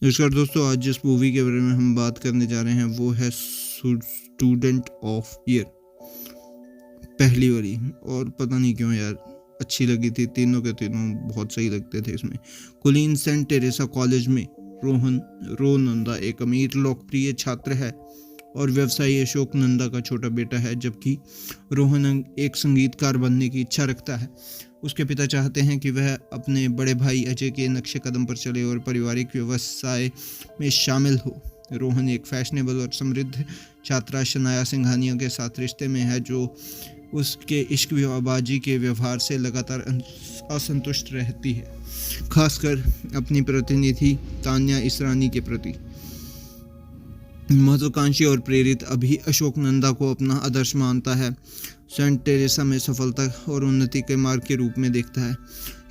नमस्कार दोस्तों, आज जिस मूवी के बारे में हम बात करने जा रहे हैं वो है स्टूडेंट ऑफ ईयर, पहली वाली। और पता नहीं क्यों यार अच्छी लगी थी, तीनों के तीनों बहुत सही लगते थे इसमें। कुलीन सेंट टेरेसा कॉलेज में रो नंदा एक अमीर लोकप्रिय छात्र है और व्यवसायी अशोक नंदा का छोटा बेटा है, जबकि रोहन एक संगीतकार बनने की इच्छा रखता है। उसके पिता चाहते हैं कि वह अपने बड़े भाई अजय के नक्शे कदम पर चले और पारिवारिक व्यवसाय में शामिल हो। रोहन एक फैशनेबल और समृद्ध छात्रा शनाया सिंघानिया के साथ रिश्ते में है, जो उसके इश्कबाजी के व्यवहार से लगातार असंतुष्ट रहती है, खासकर अपनी प्रतिनिधि तान्या इसरानी के प्रति। महत्वाकांक्षी और प्रेरित अभी अशोक नंदा को अपना आदर्श मानता है, सेंट टेरेसा में सफलता और उन्नति के मार्ग के रूप में देखता है।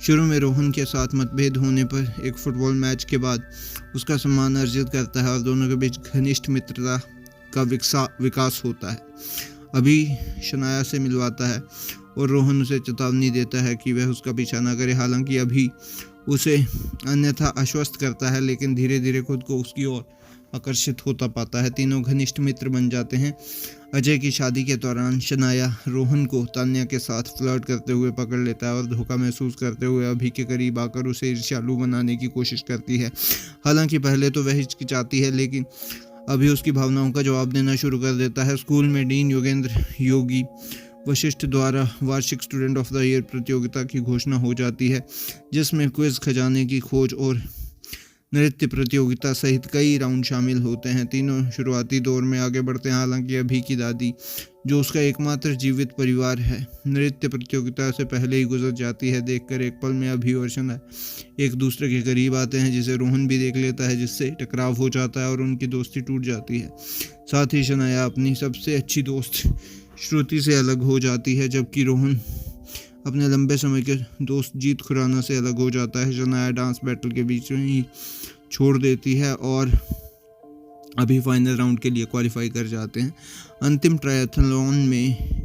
शुरू में रोहन के साथ मतभेद होने पर एक फुटबॉल मैच के बाद उसका सम्मान अर्जित करता है और दोनों के बीच घनिष्ठ मित्रता का विकास होता है। अभी शनाया से मिलवाता है और रोहन उसे चेतावनी देता है कि वह उसका पीछा न करे। हालांकि अभी उसे अन्यथा आश्वस्त करता है, लेकिन धीरे धीरे खुद को उसकी ओर आकर्षित होता पाता है। तीनों घनिष्ठ मित्र बन जाते हैं। अजय की शादी के दौरान शनाया रोहन को तान्या के साथ फ्लर्ट करते हुए पकड़ लेता है और धोखा महसूस करते हुए अभी के करीब आकर उसे ईर्ष्यालु बनाने की कोशिश करती है। हालांकि पहले तो वह हिचकिचाती है, लेकिन अभी उसकी भावनाओं का जवाब देना शुरू कर देता है। स्कूल में डीन योगेंद्र योगी वशिष्ठ द्वारा वार्षिक स्टूडेंट ऑफ द ईयर प्रतियोगिता की घोषणा हो जाती है, जिसमें क्विज, खजाने की खोज और नृत्य प्रतियोगिता सहित कई राउंड शामिल होते हैं। तीनों शुरुआती दौर में आगे बढ़ते हैं। हालांकि अभी की दादी, जो उसका एकमात्र जीवित परिवार है, नृत्य प्रतियोगिता से पहले ही गुजर जाती है। देखकर एक पल में अभी और शनाया एक दूसरे के करीब आते हैं, जिसे रोहन भी देख लेता है, जिससे टकराव हो जाता है और उनकी दोस्ती टूट जाती है। साथ ही शनाया अपनी सबसे अच्छी दोस्त श्रुति से अलग हो जाती है, जबकि रोहन अपने लंबे समय के दोस्त जीत खुराना से अलग हो जाता है। शनाया डांस बैटल के बीच में ही छोड़ देती है और अभी फाइनल राउंड के लिए क्वालिफाई कर जाते हैं। अंतिम ट्रायथलॉन में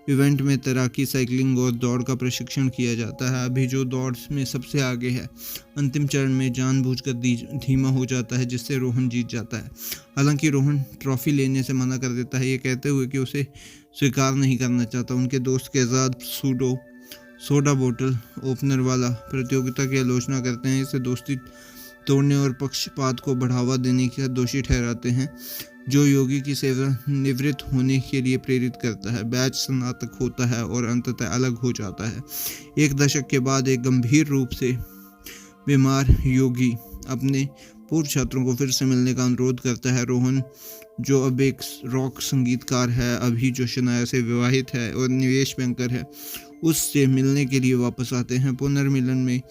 इवेंट में तैराकी, साइकिलिंग और दौड़ का प्रशिक्षण किया जाता है। अभी जो दौड़ में सबसे आगे है, अंतिम चरण में जानबूझकर धीमा हो जाता है, जिससे रोहन जीत जाता है। हालांकि रोहन ट्रॉफी लेने से मना कर देता है, ये कहते हुए कि उसे स्वीकार नहीं करना चाहता। उनके दोस्त के आजाद सोडा बोतल ओपनर वाला प्रतियोगिता की आलोचना करते हैं, इसे दोस्ती तोड़ने और पक्षपात को बढ़ावा देने का दोषी ठहराते हैं, जो योगी की सेवा निवृत्त होने के लिए प्रेरित करता है। बैच स्नातक होता है और अंततः अलग हो जाता है। एक दशक के बाद एक गंभीर रूप से बीमार योगी अपने पूर्व छात्रों को फिर से मिलने का अनुरोध करता है। रोहन, जो अब एक रॉक संगीतकार है, अभी जो शनाया से विवाहित है और निवेश बैंकर है, उससे मिलने के लिए वापस आते हैं। पुनर्मिलन में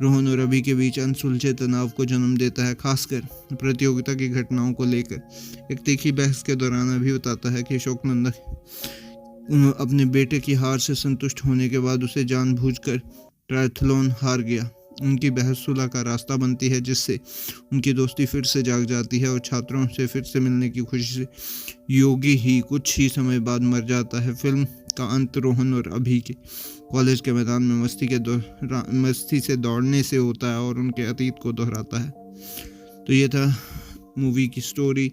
रोहन और अभी के बीच अनसुलझे तनाव को जन्म देता है, खासकर प्रतियोगिता की घटनाओं को लेकर। एक तीखी बहस के दौरान अभी बताता है कि अशोक नंदा अपने बेटे की हार से संतुष्ट होने के बाद उसे जानबूझकर ट्रायथलॉन हार गया। उनकी बहस सुलह का रास्ता बनती है, जिससे उनकी दोस्ती फिर से जाग जाती है और छात्रों से फिर से मिलने की खुशी से योगी ही कुछ ही समय बाद मर जाता है। फिल्म का अंत रोहन और अभी के कॉलेज के मैदान में मस्ती से दौड़ने से होता है और उनके अतीत को दोहराता है। तो ये था मूवी की स्टोरी।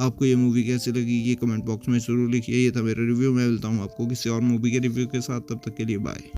आपको ये मूवी कैसी लगी ये कमेंट बॉक्स में जरूर लिखिए। ये था मेरा रिव्यू। मैं मिलता हूँ आपको किसी और मूवी के रिव्यू के साथ। तब तक के लिए बाय।